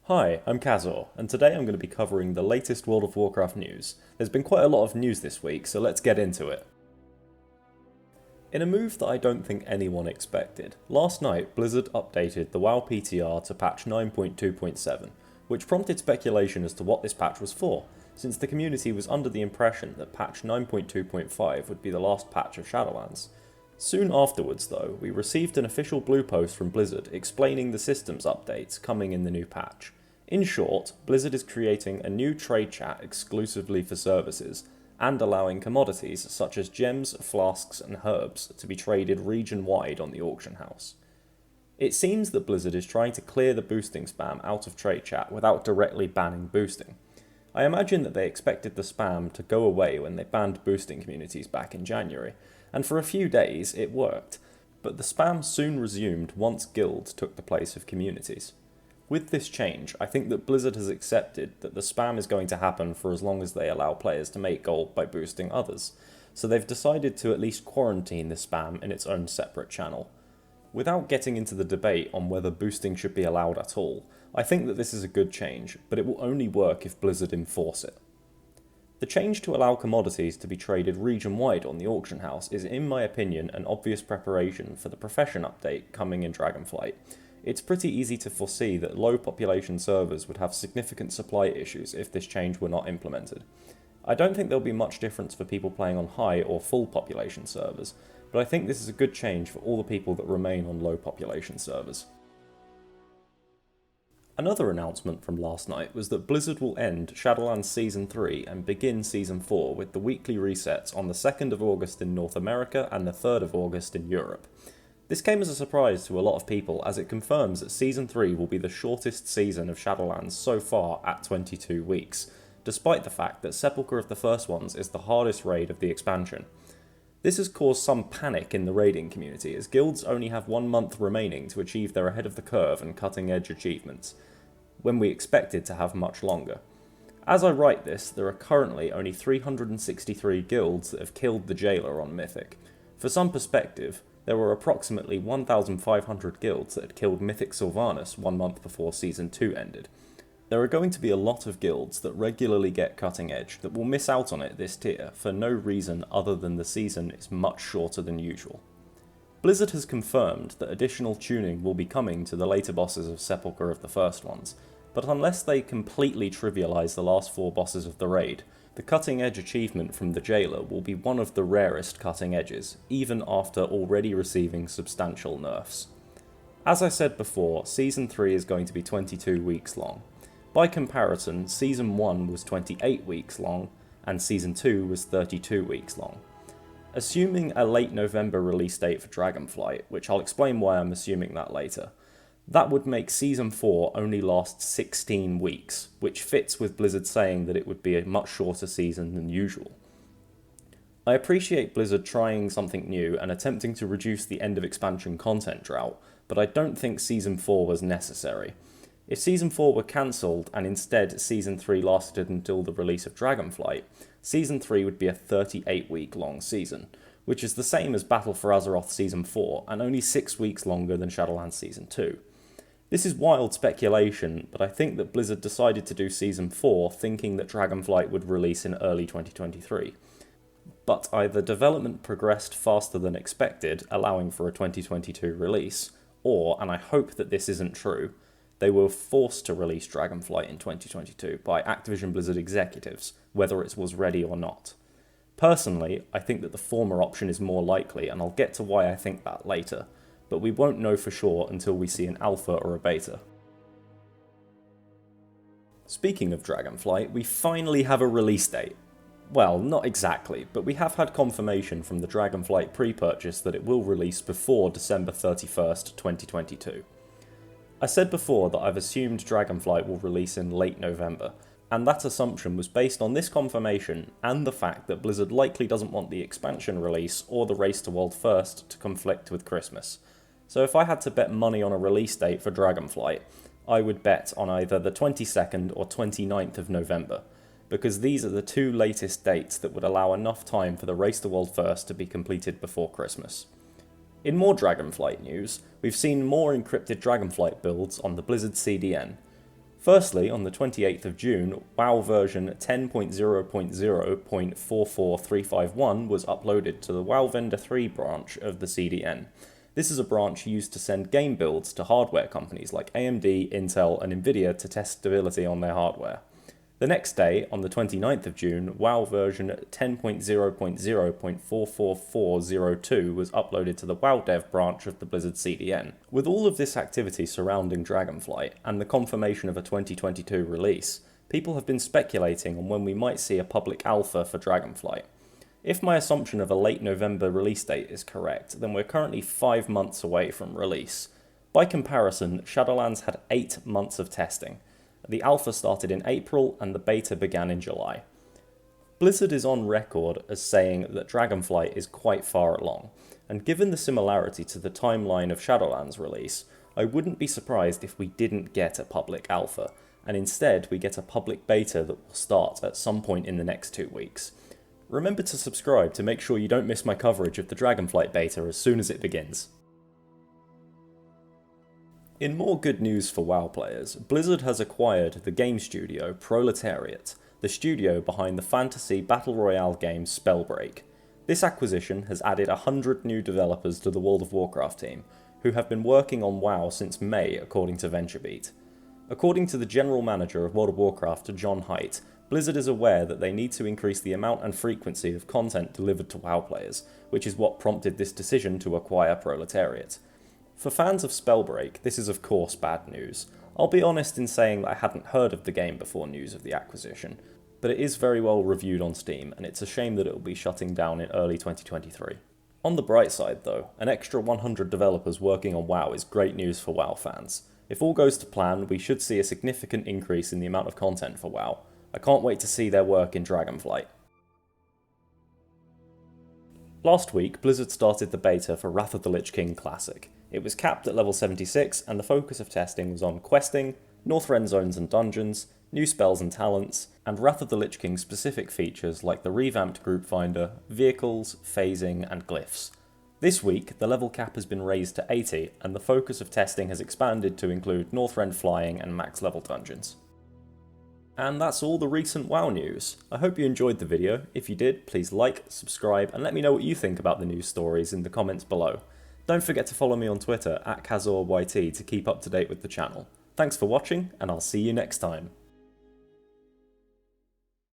Hi, I'm Kazor, and today I'm going to be covering the latest World of Warcraft news. There's been quite a lot of news this week, so let's get into it. In a move that I don't think anyone expected, last night Blizzard updated the WoW PTR to patch 9.2.7, which prompted speculation as to what this patch was for, since the community was under the impression that patch 9.2.5 would be the last patch of Shadowlands. Soon afterwards, though, we received an official blue post from Blizzard explaining the systems updates coming in the new patch. In short, Blizzard is creating a new trade chat exclusively for services, and allowing commodities such as gems, flasks, and herbs to be traded region-wide on the auction house. It seems that Blizzard is trying to clear the boosting spam out of trade chat without directly banning boosting. I imagine that they expected the spam to go away when they banned boosting communities back in January, and for a few days it worked, but the spam soon resumed once guilds took the place of communities. With this change, I think that Blizzard has accepted that the spam is going to happen for as long as they allow players to make gold by boosting others, so they've decided to at least quarantine the spam in its own separate channel. Without getting into the debate on whether boosting should be allowed at all, I think that this is a good change, but it will only work if Blizzard enforce it. The change to allow commodities to be traded region-wide on the auction house is, in my opinion, an obvious preparation for the Profession update coming in Dragonflight. It's pretty easy to foresee that low population servers would have significant supply issues if this change were not implemented. I don't think there'll be much difference for people playing on high or full population servers, but I think this is a good change for all the people that remain on low population servers. Another announcement from last night was that Blizzard will end Shadowlands Season 3 and begin Season 4 with the weekly resets on the 2nd of August in North America and the 3rd of August in Europe. This came as a surprise to a lot of people as it confirms that Season 3 will be the shortest season of Shadowlands so far at 22 weeks, despite the fact that Sepulchre of the First Ones is the hardest raid of the expansion. This has caused some panic in the raiding community, as guilds only have 1 month remaining to achieve their ahead of the curve and cutting edge achievements, when we expected to have much longer. As I write this, there are currently only 363 guilds that have killed the Jailer on Mythic. For some perspective, there were approximately 1,500 guilds that had killed Mythic Sylvanas 1 month before Season 2 ended. There are going to be a lot of guilds that regularly get cutting edge that will miss out on it this tier for no reason other than the season is much shorter than usual. Blizzard has confirmed that additional tuning will be coming to the later bosses of Sepulchre of the First Ones, but unless they completely trivialise the last 4 bosses of the raid, the cutting edge achievement from the Jailer will be one of the rarest cutting edges, even after already receiving substantial nerfs. As I said before, Season 3 is going to be 22 weeks long. By comparison, Season 1 was 28 weeks long, and Season 2 was 32 weeks long. Assuming a late November release date for Dragonflight, which I'll explain why I'm assuming that later, that would make Season 4 only last 16 weeks, which fits with Blizzard saying that it would be a much shorter season than usual. I appreciate Blizzard trying something new and attempting to reduce the end of expansion content drought, but I don't think Season 4 was necessary. If Season 4 were cancelled and instead Season 3 lasted until the release of Dragonflight, Season 3 would be a 38-week long season, which is the same as Battle for Azeroth Season 4 and only 6 weeks longer than Shadowlands Season 2. This is wild speculation, but I think that Blizzard decided to do Season 4 thinking that Dragonflight would release in early 2023. But either development progressed faster than expected, allowing for a 2022 release, or, and I hope that this isn't true, they were forced to release Dragonflight in 2022 by Activision Blizzard executives, whether it was ready or not. Personally, I think that the former option is more likely, and I'll get to why I think that later, but we won't know for sure until we see an alpha or a beta. Speaking of Dragonflight, we finally have a release date. Well, not exactly, but we have had confirmation from the Dragonflight pre-purchase that it will release before December 31st, 2022. I said before that I've assumed Dragonflight will release in late November, and that assumption was based on this confirmation and the fact that Blizzard likely doesn't want the expansion release or the Race to World First to conflict with Christmas. So if I had to bet money on a release date for Dragonflight, I would bet on either the 22nd or 29th of November, because these are the 2 latest dates that would allow enough time for the Race to World First to be completed before Christmas. In more Dragonflight news, we've seen more encrypted Dragonflight builds on the Blizzard CDN. Firstly, on the 28th of June, WoW version 10.0.0.44351 was uploaded to the WoW Vendor 3 branch of the CDN. This is a branch used to send game builds to hardware companies like AMD, Intel, and Nvidia to test stability on their hardware. The next day, on the 29th of June, WoW version 10.0.0.44402 was uploaded to the WoW Dev branch of the Blizzard CDN. With all of this activity surrounding Dragonflight and the confirmation of a 2022 release, people have been speculating on when we might see a public alpha for Dragonflight. If my assumption of a late November release date is correct, then we're currently 5 months away from release. By comparison, Shadowlands had 8 months of testing. The alpha started in April and the beta began in July. Blizzard is on record as saying that Dragonflight is quite far along, and given the similarity to the timeline of Shadowlands release, I wouldn't be surprised if we didn't get a public alpha, and instead we get a public beta that will start at some point in the next 2 weeks. Remember to subscribe to make sure you don't miss my coverage of the Dragonflight beta as soon as it begins. In more good news for WoW players, Blizzard has acquired the game studio Proletariat, the studio behind the fantasy battle royale game Spellbreak. This acquisition has added 100 new developers to the World of Warcraft team, who have been working on WoW since May according to VentureBeat. According to the general manager of World of Warcraft, John Haidt, Blizzard is aware that they need to increase the amount and frequency of content delivered to WoW players, which is what prompted this decision to acquire Proletariat. For fans of Spellbreak, this is of course bad news. I'll be honest in saying that I hadn't heard of the game before news of the acquisition, but it is very well reviewed on Steam, and it's a shame that it will be shutting down in early 2023. On the bright side though, an extra 100 developers working on WoW is great news for WoW fans. If all goes to plan, we should see a significant increase in the amount of content for WoW. I can't wait to see their work in Dragonflight. Last week, Blizzard started the beta for Wrath of the Lich King Classic. It was capped at level 76, and the focus of testing was on questing, Northrend zones and dungeons, new spells and talents, and Wrath of the Lich King specific features like the revamped group finder, vehicles, phasing, and glyphs. This week, the level cap has been raised to 80, and the focus of testing has expanded to include Northrend flying and max level dungeons. And that's all the recent WoW news. I hope you enjoyed the video. If you did, please like, subscribe, and let me know what you think about the news stories in the comments below. Don't forget to follow me on Twitter @KazorYT to keep up to date with the channel. Thanks for watching, and I'll see you next time.